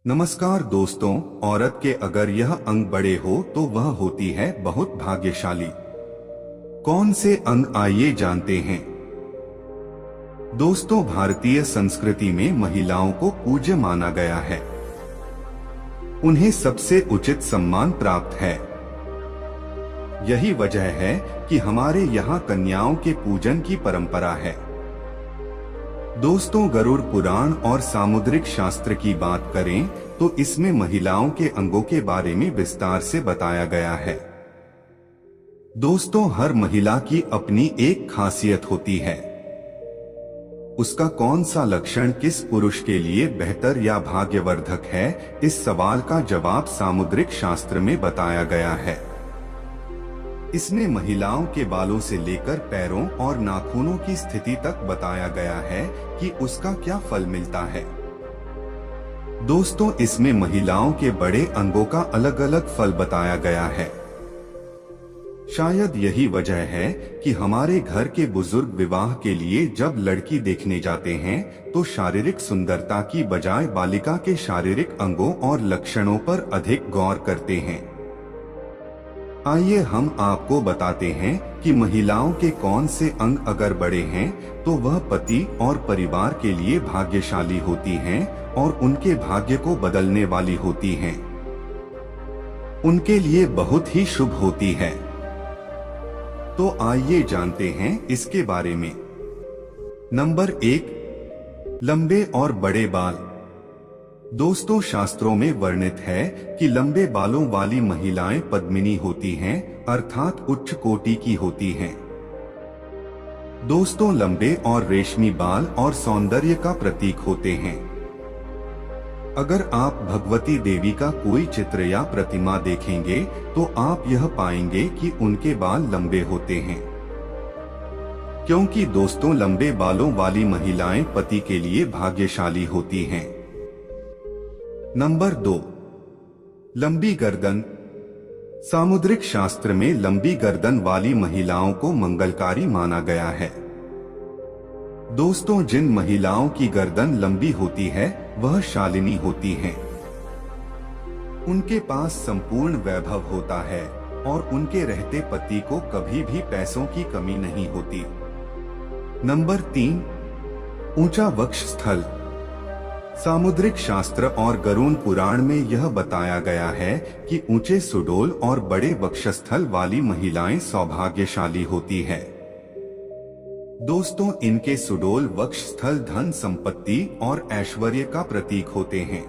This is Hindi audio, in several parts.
नमस्कार दोस्तों, औरत के अगर यह अंग बड़े हो तो वह होती है बहुत भाग्यशाली। कौन से अंग आइए जानते हैं। दोस्तों, भारतीय संस्कृति में महिलाओं को पूज्य माना गया है। उन्हें सबसे उचित सम्मान प्राप्त है। यही वजह है कि हमारे यहाँ कन्याओं के पूजन की परंपरा है। दोस्तों, गरुड़ पुराण और सामुद्रिक शास्त्र की बात करें तो इसमें महिलाओं के अंगों के बारे में विस्तार से बताया गया है। दोस्तों, हर महिला की अपनी एक खासियत होती है। उसका कौन सा लक्षण किस पुरुष के लिए बेहतर या भाग्यवर्धक है, इस सवाल का जवाब सामुद्रिक शास्त्र में बताया गया है। इसमें महिलाओं के बालों से लेकर पैरों और नाखूनों की स्थिति तक बताया गया है कि उसका क्या फल मिलता है। दोस्तों, इसमें महिलाओं के बड़े अंगों का अलग अलग फल बताया गया है। शायद यही वजह है कि हमारे घर के बुजुर्ग विवाह के लिए जब लड़की देखने जाते हैं तो शारीरिक सुंदरता की बजाय बालिका के शारीरिक अंगों और लक्षणों पर अधिक गौर करते हैं। आइए हम आपको बताते हैं कि महिलाओं के कौन से अंग अगर बड़े हैं तो वह पति और परिवार के लिए भाग्यशाली होती हैं और उनके भाग्य को बदलने वाली होती हैं। उनके लिए बहुत ही शुभ होती है। तो आइए जानते हैं इसके बारे में। नंबर 1, लंबे और बड़े बाल। दोस्तों, शास्त्रों में वर्णित है कि लंबे बालों वाली महिलाएं पद्मिनी होती हैं, अर्थात उच्च कोटि की होती हैं। दोस्तों, लंबे और रेशमी बाल और सौंदर्य का प्रतीक होते हैं। अगर आप भगवती देवी का कोई चित्र या प्रतिमा देखेंगे तो आप यह पाएंगे कि उनके बाल लंबे होते हैं। क्योंकि दोस्तों, लंबे बालों वाली महिलाएं पति के लिए भाग्यशाली होती हैं। नंबर 2, लंबी गर्दन। सामुद्रिक शास्त्र में लंबी गर्दन वाली महिलाओं को मंगलकारी माना गया है। दोस्तों, जिन महिलाओं की गर्दन लंबी होती है वह शालिनी होती हैं। उनके पास संपूर्ण वैभव होता है और उनके रहते पति को कभी भी पैसों की कमी नहीं होती। नंबर 3, ऊंचा वक्षस्थल। सामुद्रिक शास्त्र और गरुड़ पुराण में यह बताया गया है कि ऊंचे सुडोल और बड़े वक्षस्थल वाली महिलाएं सौभाग्यशाली होती है। दोस्तों, इनके सुडोल वक्षस्थल धन संपत्ति और ऐश्वर्य का प्रतीक होते हैं।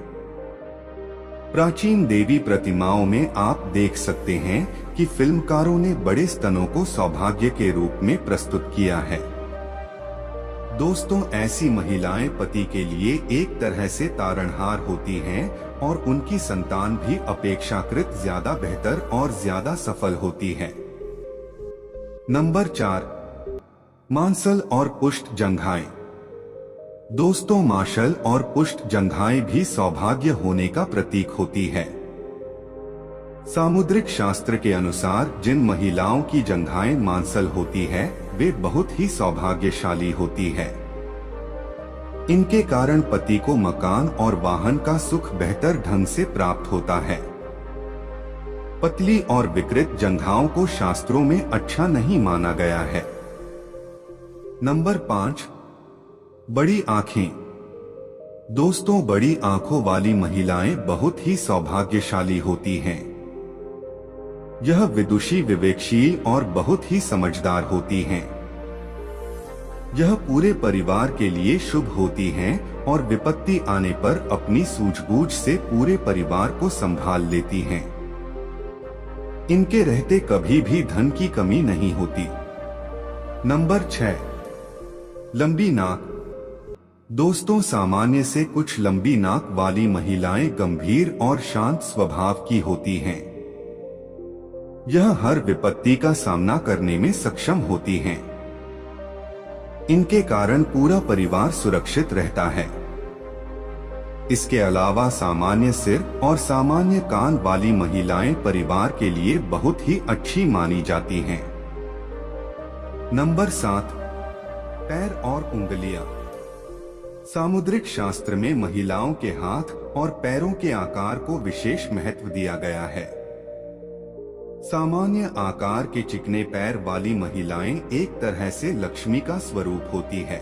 प्राचीन देवी प्रतिमाओं में आप देख सकते हैं कि फिल्मकारों ने बड़े स्तनों को सौभाग्य के रूप में प्रस्तुत किया है। दोस्तों, ऐसी महिलाएं पति के लिए एक तरह से तारणहार होती हैं और उनकी संतान भी अपेक्षाकृत ज्यादा बेहतर और ज्यादा सफल होती है। नंबर 4, मांसल और पुष्ट जंघाएं। दोस्तों, मांसल और पुष्ट जंघाएं भी सौभाग्य होने का प्रतीक होती है। सामुद्रिक शास्त्र के अनुसार जिन महिलाओं की जंघाएं मांसल होती है वे बहुत ही सौभाग्यशाली होती है। इनके कारण पति को मकान और वाहन का सुख बेहतर ढंग से प्राप्त होता है। पतली और विकृत जंघाओं को शास्त्रों में अच्छा नहीं माना गया है। नंबर 5, बड़ी आंखें। दोस्तों, बड़ी आंखों वाली महिलाएं बहुत ही सौभाग्यशाली होती हैं। यह विदुषी, विवेकशील और बहुत ही समझदार होती हैं। यह पूरे परिवार के लिए शुभ होती हैं और विपत्ति आने पर अपनी सूझबूझ से पूरे परिवार को संभाल लेती हैं। इनके रहते कभी भी धन की कमी नहीं होती। नंबर 6, लंबी नाक। दोस्तों, सामान्य से कुछ लंबी नाक वाली महिलाएं गंभीर और शांत स्वभाव की होती हैं। यह हर विपत्ति का सामना करने में सक्षम होती हैं। इनके कारण पूरा परिवार सुरक्षित रहता है। इसके अलावा सामान्य सिर और सामान्य कान वाली महिलाएं परिवार के लिए बहुत ही अच्छी मानी जाती हैं। नंबर 7, पैर और उंगलियां। सामुद्रिक शास्त्र में महिलाओं के हाथ और पैरों के आकार को विशेष महत्व दिया गया है। सामान्य आकार के चिकने पैर वाली महिलाएं एक तरह से लक्ष्मी का स्वरूप होती है।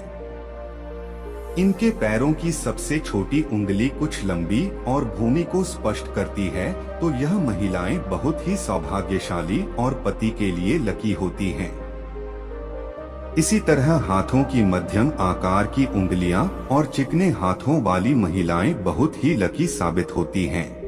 इनके पैरों की सबसे छोटी उंगली कुछ लंबी और भूमि को स्पष्ट करती है, तो यह महिलाएं बहुत ही सौभाग्यशाली और पति के लिए लकी होती हैं। इसी तरह हाथों की मध्यम आकार की उंगलियां और चिकने हाथों वाली महिलाएं बहुत ही लकी साबित होती हैं।